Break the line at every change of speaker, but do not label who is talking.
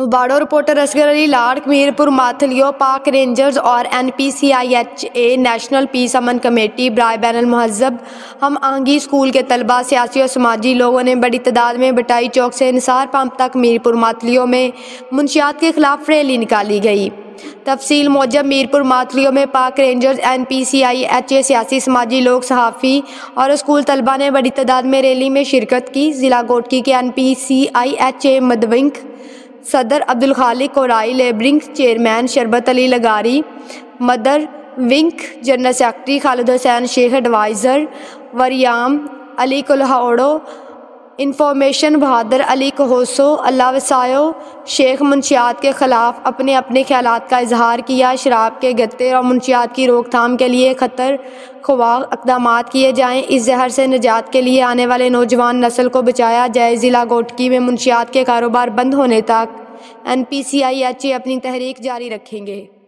उबाड़ो reporter Asghar Ali लाड़, मीरपुर माथलियो, पाक rangers और NPCIHA नेशनल पीस अमन कमेटी बराए बैनुल महज़ब हम आहंगी स्कूल के तलबा, सियासी और समाजी लोगों ने बड़ी तादाद में बटाई चौक से निसार पंप तक मीरपुर माथलियो में मुनशियात के खिलाफ रैली निकाली गई। तफसील मौजब मीरपुर माथलियों में पाक रेंजर्स, NPCIHA, सियासी समाजी लोग, सहाफ़ी और स्कूल तलबा ने बड़ी तादाद में रैली में शिरकत की। ज़िला गोटकी के NPCIHA मदविंग सदर अब्दुल खालिक Core i, labour wing chairman Sharbat Ali Lagari, mother wing general secretary Khalid Hussain Shaikh, adviser Wariyam Ali Kulhado, information Bahadur Ali Khoso, Allah Wasayo Shaikh मुनशियात के ख़िलाफ़ अपने अपने ख्यालात का इजहार किया। शराब के गत्ते और मुनशियात की रोकथाम के लिए खतर ख्वाह इक़दामात किए जाएँ। इस जहर से निजात के लिए आने वाले नौजवान नस्ल को बचाया जाए। ज़िला गोटकी में मुनशियात के कारोबार बंद होने तक NPCIHA अपनी तहरीक जारी रखेंगे।